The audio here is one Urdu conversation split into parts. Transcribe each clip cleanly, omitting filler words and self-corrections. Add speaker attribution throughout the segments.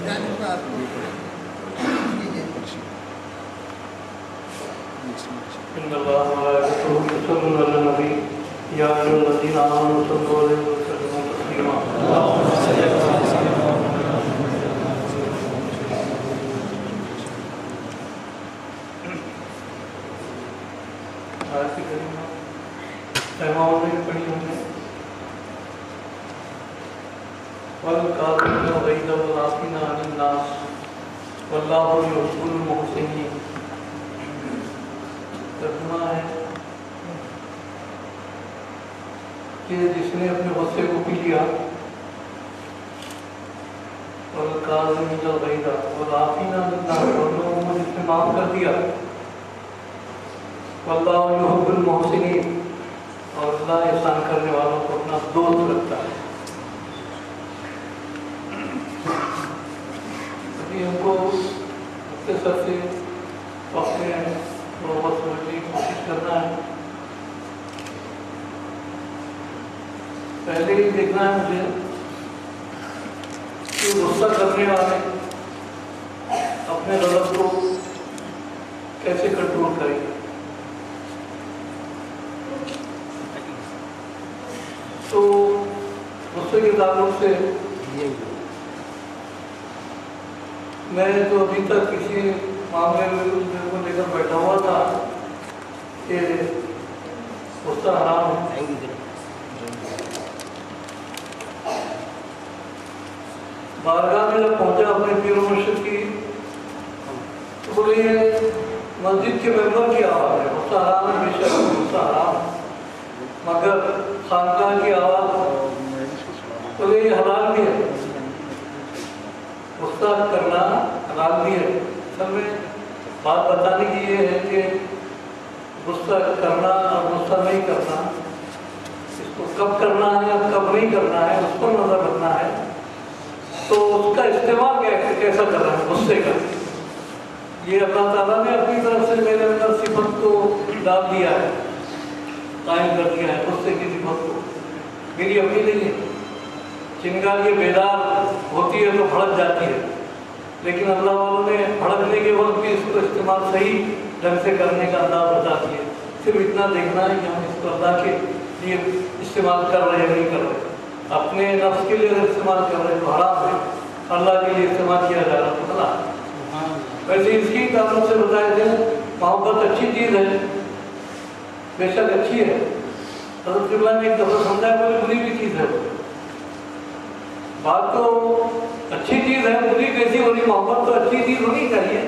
Speaker 1: إن الله وملائكته يصلون على النبي يا أيها الذين آمنوا صلوا عليه وسلموا تسليما اللهم صل على سيدنا آیت کریمہ پیغام میں پڑھی ہم نے والکاظمین الغیظ والعافین عن الناس واللہ یحب المحسنین. ترجمہ ہے کہ جس نے اپنے غصے کو پی لیا والکاظمین الغیظ والعافین عن الناس اور لوگوں کو جس نے معاف کر دیا واللہ یحب المحسنین اور اللہ احسان کرنے والوں کو اپنا دوست رکھتا ہے. ابھی ہم کو مختصر سے وقت میں بہت سمجھنے کی کوشش کرنا ہے. پہلے ہی دیکھنا ہے مجھے کہ غصہ کرنے والے اپنے غضب کو کیسے کنٹرول کریں گے. تو غصے کے تعلق سے میں تو ابھی تک کسی معاملے میں کو لے کر بیٹھا ہوا تھا کہ غصہ حرام ہے. بارگاہ میں جب پہنچا اپنے پیر و مرشد کی تو بولے یہ مسجد کے ممبر کی آواز ہے. غصہ حرام ہے، بے شک غصہ حرام ہے، مگر خانقاہ کی آواز بولے یہ حلال بھی ہے، غصہ کرنا حلال بھی ہے. اصل میں بات بتانے کی یہ ہے کہ غصہ کرنا اور غصہ نہیں کرنا، اس کو کب کرنا ہے اور کب نہیں کرنا ہے اس پر نظر رکھنا ہے. تو اس کا استعمال کیسا کرنا ہے غصے کا، یہ اللہ تعالیٰ نے اپنی طرف سے میرے اندر صفت کو ڈال دیا ہے، قائم کر دیا ہے. غصے کی صفت کو میری اپنی نہیں ہے. چنگاری بیدار ہوتی ہے تو بھڑک جاتی ہے، لیکن اللہ والوں نے بھڑکنے کے وقت بھی اس کو استعمال صحیح ڈھنگ سے کرنے کا انداز بتا دیا. صرف اتنا دیکھنا ہے کہ ہم اس کو اللہ کے لیے استعمال کر رہے ہیں نہیں کر رہے. اپنے نفس کے لیے استعمال کر رہے ہیں تو حرام ہے، اللہ کے لیے استعمال کیا جا رہا تو حلال. ویسے اس کی تعلق سے بتایا تھے محبت اچھی چیز ہے، بے شک اچھی ہے. حضرت اللہ نے ایک دفعہ سمجھایا بولے بری بھی چیز ہے. بات تو اچھی چیز ہے، بری کیسی ہونی، محبت تو اچھی چیز ہونی چاہیے،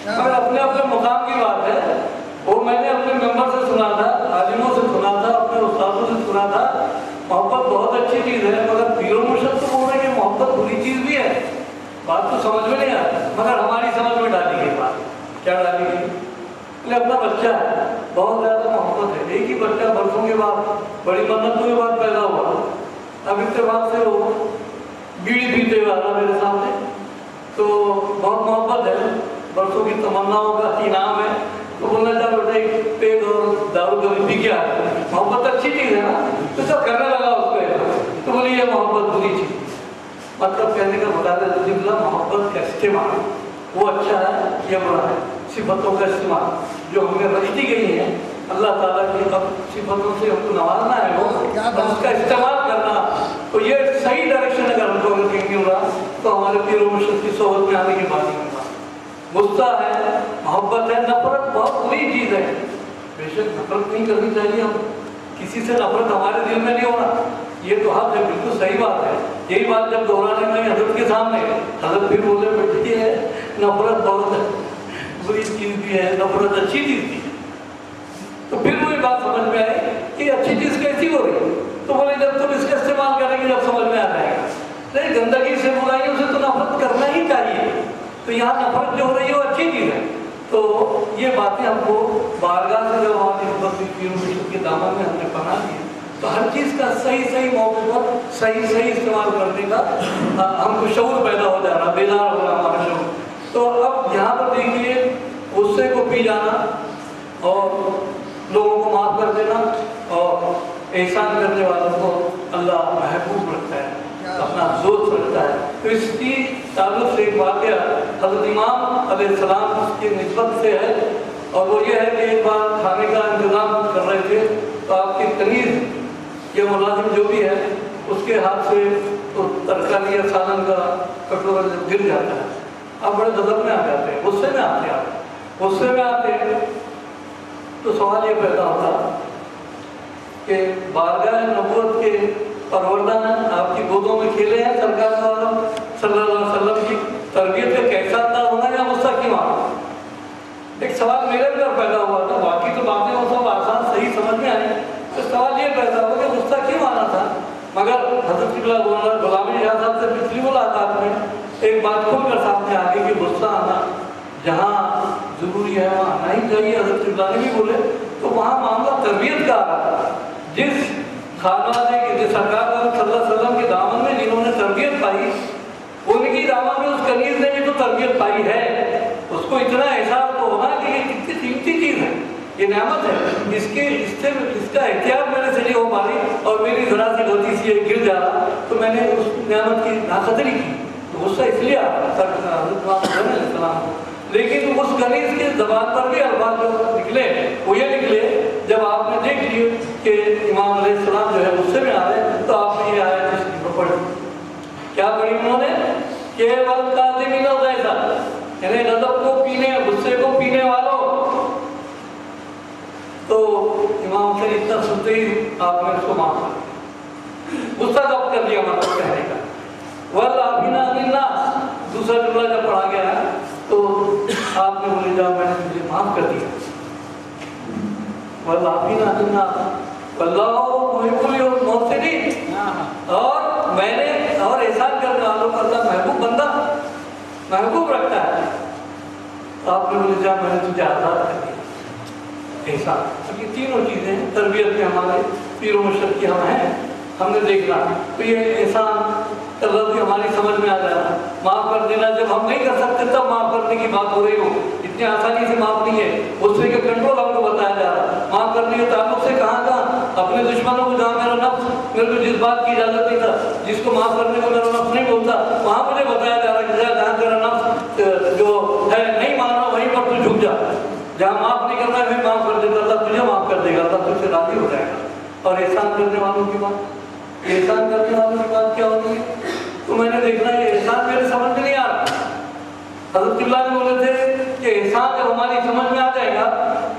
Speaker 1: مگر اپنے اپنے مقام کی بات ہے. وہ میں نے اپنے ممبر سے سنا تھا، عالموں سے سنا تھا، اپنے استادوں سے سنا تھا محبت بہت اچھی چیز ہے. مگر پیر و مرشد تو بول رہے ہیں کہ محبت بری چیز بھی ہے. بات تو سمجھ میں نہیں آتی، مگر ہماری سمجھ میں ڈالی گئی. بات کیا ڈالی گئی؟ اپنا بچہ ہے، بہت زیادہ محبت ہے. ایک ہی بچہ برسوں کے بعد بڑی منتوں کے بعد پیدا ہوا. اب اتفاق سے وہ بیڑی پیتے ہوئے آتا میرے سامنے، تو بہت محبت ہے، برسوں کی تمناؤں کا انعام ہے. تو بولنا چاہ بیٹا ایک پیگ اور دارو کا بھی کیا ہے، محبت اچھی چیز ہے نا. تو سب کرنے لگا اس کو، تو بولی یہ محبت بری چیز. مطلب کہنے کا بتا دے محبت کا استعمال وہ اچھا ہے یا برا ہے. صفتوں کا استعمال جو ہمیں رکھتی گئی ہیں اللہ تعالیٰ کی اب صفتوں سے ہم کو نوازنا ہے وہ اور اس کا استعمال کرنا. تو یہ صحیح ڈائریکشن اگر ہم کو اگر کہیں گے ہوگا تو ہمارے پیر و مرشد کی صحبت میں آنے کی بات نہیں ہوگا. غصہ ہے، محبت ہے، نفرت بہت بری چیز ہے. بے شک نفرت نہیں کرنی چاہیے. ہم کسی سے نفرت ہمارے دل میں نہیں ہونا، یہ تو حق ہے، بالکل صحیح بات ہے. یہی بات جب دہرانے میں حضرت کے سامنے حضرت پھر بولے بیٹھتی ہے نفرت بہت بری چیز بھی ہے، نفرت اچھی چیز بھی ہے. تو پھر وہی بات سمجھ میں آئی کہ اچھی چیز کیسی ہو رہی ہے. تو بولے جب تم اس کا استعمال کریں گے جب سمجھ میں آ جائے گا. نہیں، گندگی سے برائیوں سے تو نفرت کرنا ہی چاہیے. تو یہاں نفرت جو ہو رہی ہے وہ اچھی چیز ہے. تو یہ باتیں ہم کو بارگاہ سے جب ہماری حضرت پیر و مرشد کے دامن میں ہم نے پناہ دی تو ہر چیز کا صحیح موقع پر صحیح استعمال کرنے کا ہم کو شعور پیدا ہو جا رہا، بیدار ہو رہا ہمارا شعور. تو اب یہاں پر دیکھیے غصے کو پی جانا اور لوگوں کو معاف کر دینا اور احسان کرنے والوں کو اللہ محبوب رکھتا ہے، اپنا دوست رکھتا ہے. تو اس کی تعلق سے ایک واقعہ حضرت امام علیہ السلام کی نسبت سے ہے، اور وہ یہ ہے کہ ایک بار کھانے کا انتظام کر رہے تھے تو آپ کی کنیز یا ملازم جو بھی ہے اس کے ہاتھ سے تو ترکاری یا سالن کا کٹورا جب گر جاتا ہے، آپ بڑے غضب میں آ جاتے ہیں، غصے میں آتے ہیں، آپ غصے میں آتے ہیں تو سوال یہ پیدا ہوتا کہ بارگاہ نبوت کے پروردگار نے آپ کی گودوں میں کھیلے ہیں، سرکار صلی اللہ علیہ وسلم کی تربیت کا کیسا انداز ہونا یا غصہ کیوں آنا؟ ایک سوال میرے اندر پیدا ہوا تھا، باقی تو باتیں وہ سب آسان صحیح سمجھ میں آئی، تو سوال یہ پیدا ہوا کہ غصہ کیوں آنا تھا؟ مگر حضرت غلام احمد صاحب سے پچھلی ملاقات میں ایک بات کھل کر سامنے آ گئی کہ غصہ آنا جہاں ضروری ہے وہاں آنا ہی چاہیے۔ حضرت نے بھی بولے تو وہاں معاملہ تربیت کا آ رہا تھا، جس خاندان نے سرکار صلی اللہ علیہ وسلم کے دامن میں جنہوں نے تربیت پائی، ان کی دامن میں اس کنیز نے بھی تو تربیت پائی ہے، اس کو اتنا احساس تو ہونا کہ یہ کتنی قیمتی چیز ہے، یہ نعمت ہے، اس کا احتیاط میرے سے نہیں ہو پا رہی اور میری ذرا سی غلطی سے گر جا رہا تو میں نے اس نعمت کی ناقدری کی، تو غصہ اس لیے آتا علیہ السلام کو۔ لیکن اس کنیز کی زبان پر بھی الفاظ جو نکلے وہ یہ نکلے، جب آپ نے دیکھ لیے کہ امام علیہ السلام جو ہے غصے میں آ رہے تو آپ نے یہ آیت اس کی پڑھی، کیا پڑھی انہوں نے؟ کیول کاظمین الغیظ، یعنی غضب کو پینے، غصے کو پینے والوں۔ تو امام حسین اتنا سنتے ہی آپ نے اس کو معاف کر دیا، غصہ ضبط کر دیا مطلب کہنے کا۔ والعافین عن الناس، دوسرا جملہ جب پڑھا گیا ہے تو آپ نے بولے جاؤ میں نے تجھے معاف کر دیا۔ والعافین عن الناس واللہ محب المحسنین، اور میں نے اور احسان کرنے والوں کا اللہ محبوب بندہ محبوب رکھتا ہے۔ آپ نے بولے جاؤ میں نے تجھے آزاد کر دیا، احسان۔ یہ تینوں چیزیں تربیت میں ہمارے پیر و مرشد کی ہم ہیں، ہم نے دیکھنا تو یہ احسان کا لفظ ہماری سمجھ میں آ جانا، معاف کر دینا جب ہم نہیں کر سکتے تب معاف کرنے کی بات ہو رہی ہو، اتنی آسانی سے معاف نہیں ہے، غصے کا کنٹرول ہم کو بتایا جا رہا ہے۔ معاف کرنے کے تعلق سے کہاں اپنے دشمنوں کو، جہاں میرا نفس میرے کو جس بات کی اجازت نہیں تھا، جس کو معاف کرنے کو میرا نفس نہیں بولتا، وہاں مجھے بتایا جا رہا ہے کہ جہاں تیرا نفس جو ہے نہیں ماننا وہیں پر تو جھک جا، جہاں معاف نہیں کرنا ہے معاف کر دیتا، اللہ تجھے معاف کر دے گا، اللہ تجھ سے راضی ہو جائے گا۔ اور احسان کرنے والوں کی بات، احسان کرنے والوں کی بات کیا ہوتی ہے؟ تو میں نے دیکھنا یہ احسان میرے سمجھ میں نہیں آ رہا۔ حضرت اللہ نے بولے تھے کہ احسان جب ہماری سمجھ میں آ جائے گا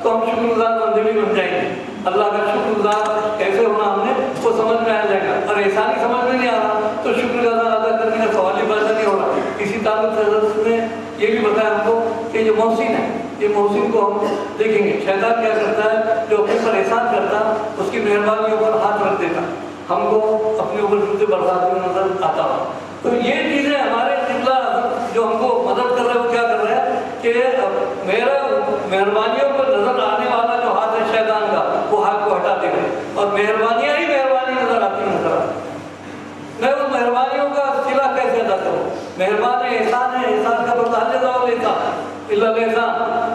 Speaker 1: تو ہم شکر گزار بندے بھی بن جائیں گے، اللہ کا شکر گزار کیسے ہونا ہم نے وہ سمجھ میں آ جائے گا۔ اور احسان ہی سمجھ میں نہیں آ رہا تو شکر گزار ادا کرنے کا سوال ہی پیدا نہیں ہو رہا۔ اسی تعلق سے حضرت نے یہ بھی بتایا ہم کو کہ یہ محسن ہے، یہ محسن کو ہم دیکھیں گے، شیطان کیا کرتا ہے جو اپنے پر احسان کرتا اس کی مہربانیوں پر ہاتھ رکھ دیتا، ہم کو اپنے اوپر جوتے برساتے ہوئے نظر آتا ہو۔ تو یہ چیزیں ہمارے قبلہ جو ہم کو مدد کر رہے ہیں وہ کیا کر رہے ہیں کہ میرا مہربانیوں کو نظر آنے والا جو ہاتھ ہے شیطان کا وہ ہاتھ کو ہٹا دے گا اور مہربانیاں ہی مہربانی نظر آتی میں ان مہربانیوں کا صلہ کیسے ادا کروں؟ مہربان احسان ہے، احسان کا بدلہ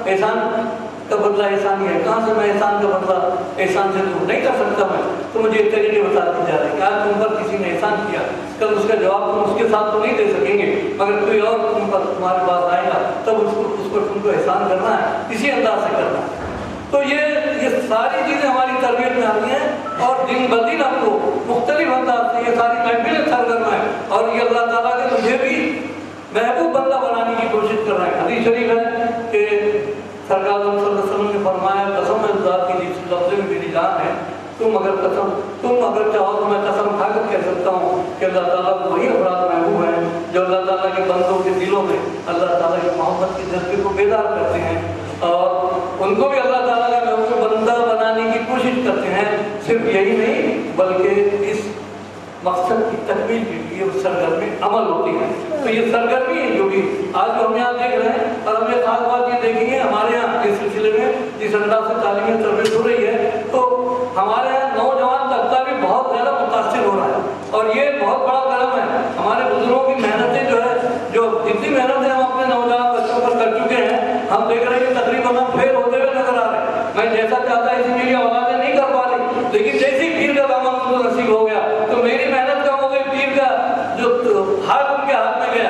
Speaker 1: احسان کا بدلہ احسان ہی ہے، کہاں سے میں احسان کا بدلہ احسان سے دور نہیں کر سکتا میں، تو مجھے ایک طریقے بتا دی جا رہے ہیں کہ آج تم پر کسی نے احسان کیا، کل اس کا جواب تم اس کے ساتھ تو نہیں دے سکیں گے، مگر کوئی اور تم پر تمہارے پاس آئے گا تب اس پر تم کو احسان کرنا ہے، اسی انداز سے کرنا ہے۔ تو یہ ساری چیزیں ہماری تربیت میں آتی ہیں اور دن بدن ہم کو مختلف انداز سے یہ ساری محفلیں سرگرم ہیں اور یہ اللہ تعالیٰ کے مجھے بھی محبوب بندہ بنانے کی کوشش کر رہے ہیں۔ حدیث شریف ہے کہ سرکار صلی اللہ علیہ وسلم نے فرمایا قسم ہے ذات کی جس لفظ میں میری جان ہے، تم اگر چاہو تو میں قسم کھا کر کہہ سکتا ہوں کہ اللہ تعالیٰ کو وہی افراد محبوب ہیں جو اللہ تعالیٰ کے بندوں کے دلوں میں اللہ تعالیٰ کی محبت کے جذبے کو بیدار کرتے ہیں اور ان کو بھی اللہ تعالیٰ کا محبوب بندہ بنانے کی کوشش کرتے ہیں۔ صرف یہی نہیں بلکہ اس مقصد کی تکمیل کے لیے سرگرمی عمل ہوتی ہے۔ تو یہ سرگرمی ہے جو بھی آج ہم یہاں دیکھ رہے ہیں اور ہم یہ خاص بات یہ دیکھیں گے ہمارے یہاں اس سلسلے میں جس انداز سے تعلیمی تربیت ہو رہی ہے تو ہمارے یہاں نوجوان طبقہ بھی بہت زیادہ متاثر ہو رہا ہے اور یہ بہت بڑا قدم ہے۔ ہمارے بزرگوں کی محنتیں جو ہے جو جتنی محنتیں ہم اپنے نوجوان بچوں پر کر چکے ہیں ہم دیکھ رہے ہیں کہ تقریباً ہم فیل ہوتے ہوئے نظر آ رہے ہیں۔ میں جیسا چاہتا ایسی میری اولادیں نہیں کر پا رہی، لیکن جیسی پیر کا دامن ان کو نصیب ہو گیا تو میری محنت کم ہو گئی، پیر کا جو ہاتھ ان کے ہاتھ میں گیا